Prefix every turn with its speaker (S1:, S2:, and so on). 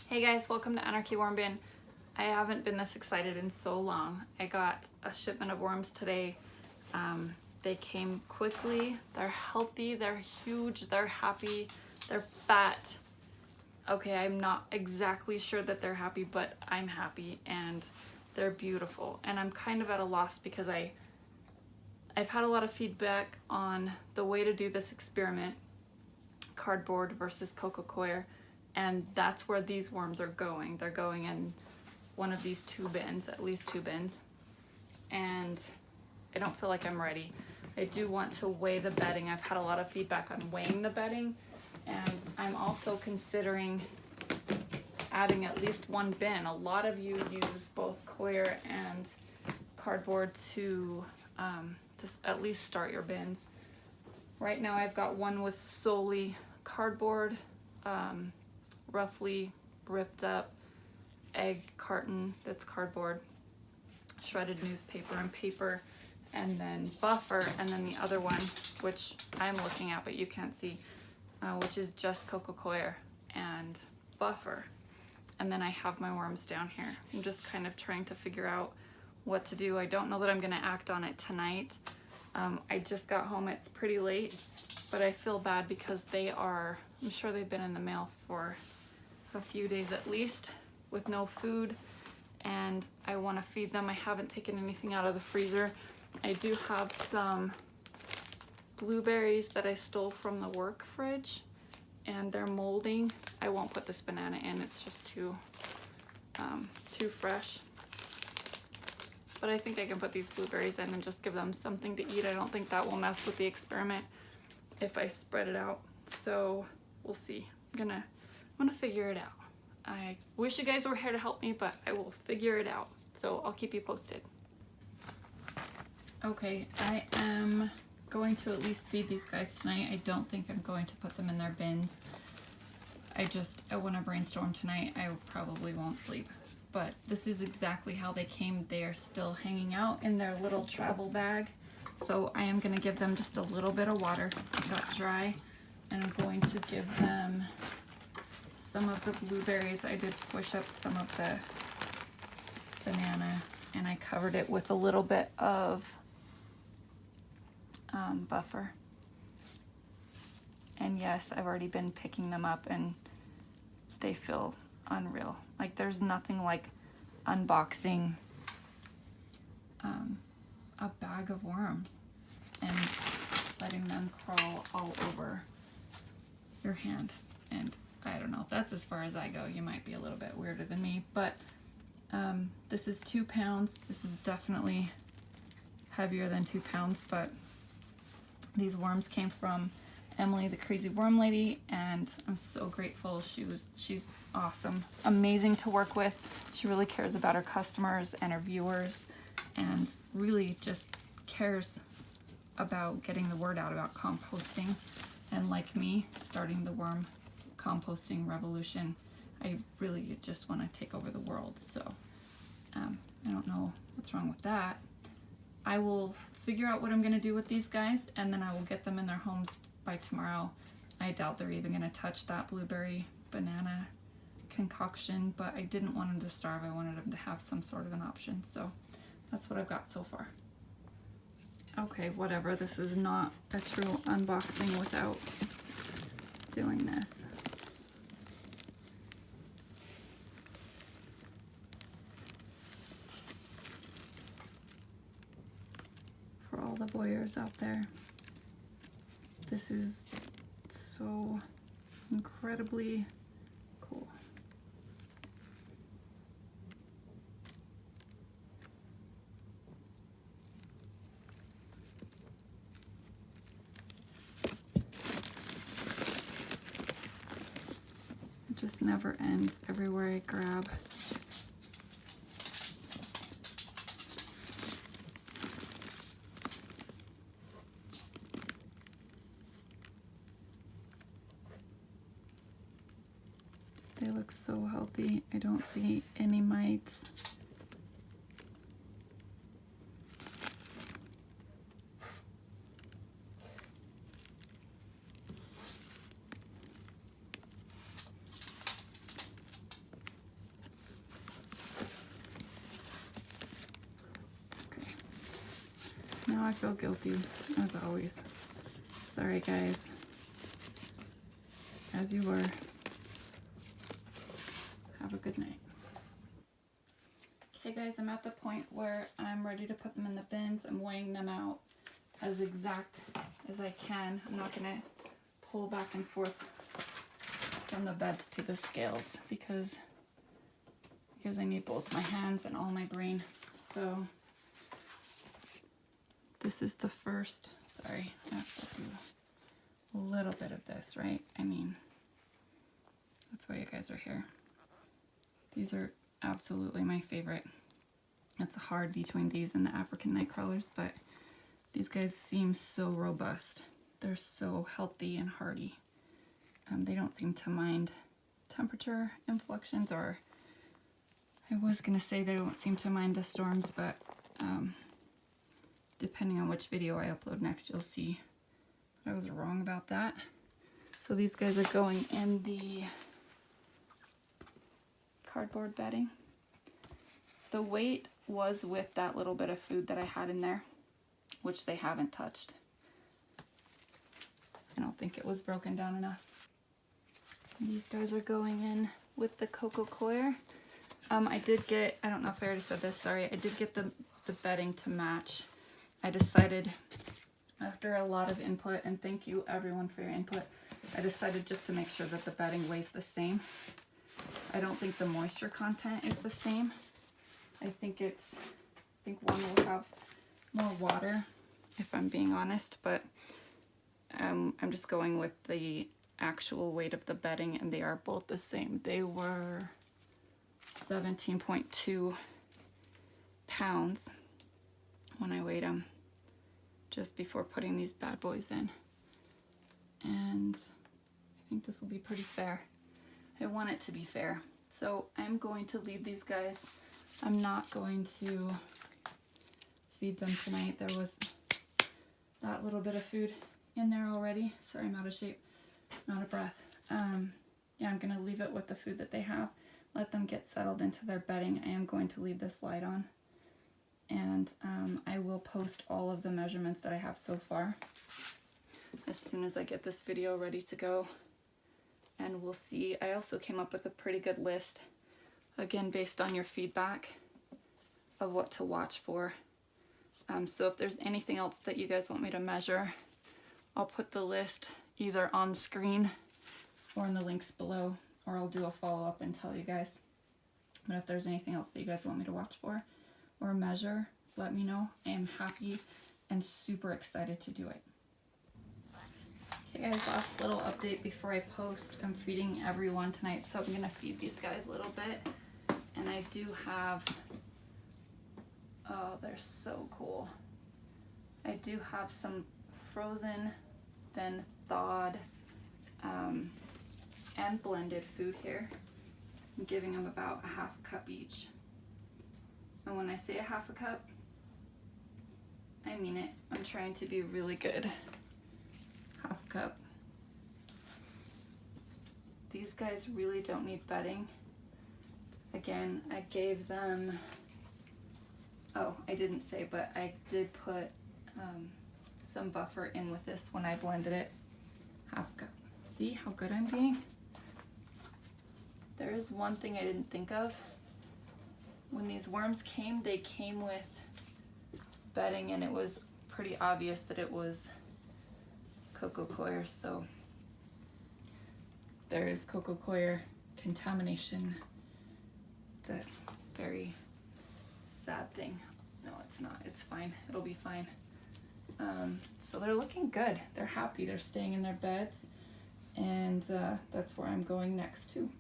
S1: Hey guys, welcome to Anarchy Worm Bin. I haven't been this excited in so long. I got a shipment of worms today. They came quickly, they're healthy, they're huge, they're happy, they're fat. Okay, I'm not exactly sure that they're happy, but I'm happy and they're beautiful. And I'm kind of at a loss because I've had a lot of feedback on the way to do this experiment, cardboard versus coir, and that's where these worms are going. They're going in one of these two bins, at least two bins, and I don't feel like I'm ready. I do want to weigh the bedding. I've had a lot of feedback on weighing the bedding, and I'm also considering adding at least one bin. A lot of you use both coir and cardboard to at least start your bins. Right now I've got one with solely cardboard, roughly ripped up egg carton that's cardboard, shredded newspaper and paper, and then buffer, and then the other one, which I'm looking at but you can't see, which is just coir and buffer. And then I have my worms down here. I'm just kind of trying to figure out what to do. I don't know that I'm gonna act on it tonight. I just got home, it's pretty late, but I feel bad because I'm sure they've been in the mail for a few days at least with no food, and I want to feed them. I haven't taken anything out of the freezer. I do have some blueberries that I stole from the work fridge and they're molding. I won't put this banana in, it's just too fresh. But I think I can put these blueberries in and just give them something to eat. I don't think that will mess with the experiment if I spread it out. So we'll see. I'm gonna figure it out. I wish you guys were here to help me, but I will figure it out. So I'll keep you posted. Okay, I am going to at least feed these guys tonight. I don't think I'm going to put them in their bins. I want to brainstorm tonight. I probably won't sleep. But this is exactly how they came. They are still hanging out in their little travel bag. So I am going to give them just a little bit of water. It got dry. And I'm going to give them some of the blueberries. I did squish up some of the banana and I covered it with a little bit of buffer. And yes, I've already been picking them up and they feel unreal. Like there's nothing like unboxing a bag of worms and letting them crawl all over your hand. And I don't know, that's as far as I go. You might be a little bit weirder than me, but this is 2 pounds. This is definitely heavier than 2 pounds, but these worms came from Emily, the crazy worm lady, and I'm so grateful. She's awesome, amazing to work with. She really cares about her customers and her viewers and really just cares about getting the word out about composting. And like me, starting the worm composting revolution, I really just want to take over the world. So I don't know what's wrong with that. I will figure out what I'm going to do with these guys, and then I will get them in their homes by tomorrow. I doubt they're even going to touch that blueberry banana concoction, but I didn't want them to starve. I wanted them to have some sort of an option. So that's what I've got so far. Okay, whatever. This is not a true unboxing without doing this. For all the voyeurs out there, this is so incredibly cool. It just never ends everywhere I grab. They look so healthy. I don't see any mites. Now I feel guilty, as always. Sorry, guys. As you were. Have a good night. Okay, guys, I'm at the point where I'm ready to put them in the bins. I'm weighing them out as exact as I can. I'm not going to pull back and forth from the beds to the scales because I need both my hands and all my brain. So this is the first, sorry, I have to do a little bit of this, right? I mean, that's why you guys are here. These are absolutely my favorite. It's hard between these and the African night crawlers, but these guys seem so robust. They're so healthy and hardy. They don't seem to mind temperature inflections, or I was gonna say they don't seem to mind the storms, but depending on which video I upload next, you'll see that I was wrong about that. So these guys are going in the cardboard bedding. The weight was with that little bit of food that I had in there, which they haven't touched. I don't think it was broken down enough. These guys are going in with the coir. I did get, I don't know if I already said this, sorry, I did get the bedding to match. I decided after a lot of input, and thank you everyone for your input, I decided just to make sure that the bedding weighs the same. I don't think the moisture content is the same. I think one will have more water, if I'm being honest, but I'm just going with the actual weight of the bedding, and they are both the same. They were 17.2 pounds when I weighed them just before putting these bad boys in. And I think this will be pretty fair. I want it to be fair. So I'm going to leave these guys. I'm not going to feed them tonight. There was that little bit of food in there already. Sorry, I'm out of shape, I'm out of breath. Yeah, I'm gonna leave it with the food that they have. Let them get settled into their bedding. I am going to leave this light on. And I will post all of the measurements that I have so far as soon as I get this video ready to go. And we'll see. I also came up with a pretty good list, again, based on your feedback of what to watch for. So if there's anything else that you guys want me to measure, I'll put the list either on screen or in the links below, or I'll do a follow-up and tell you guys. But if there's anything else that you guys want me to watch for or measure, let me know. I am happy and super excited to do it. Okay guys, last little update before I post. I'm feeding everyone tonight, so I'm gonna feed these guys a little bit. And I do have, oh, they're so cool. I do have some frozen, then thawed, and blended food here. I'm giving them about a half a cup each. And when I say a half a cup, I mean it. I'm trying to be really good. Half a cup. These guys really don't need bedding. Again, I gave them, oh, I didn't say, but I did put some buffer in with this when I blended it. Half a cup. See how good I'm being? There is one thing I didn't think of. When these worms came, they came with bedding, and it was pretty obvious that it was coir, so there is coir contamination. It's a very sad thing. No, it's not. It's fine. It'll be fine. So they're looking good. They're happy. They're staying in their beds, and that's where I'm going next too.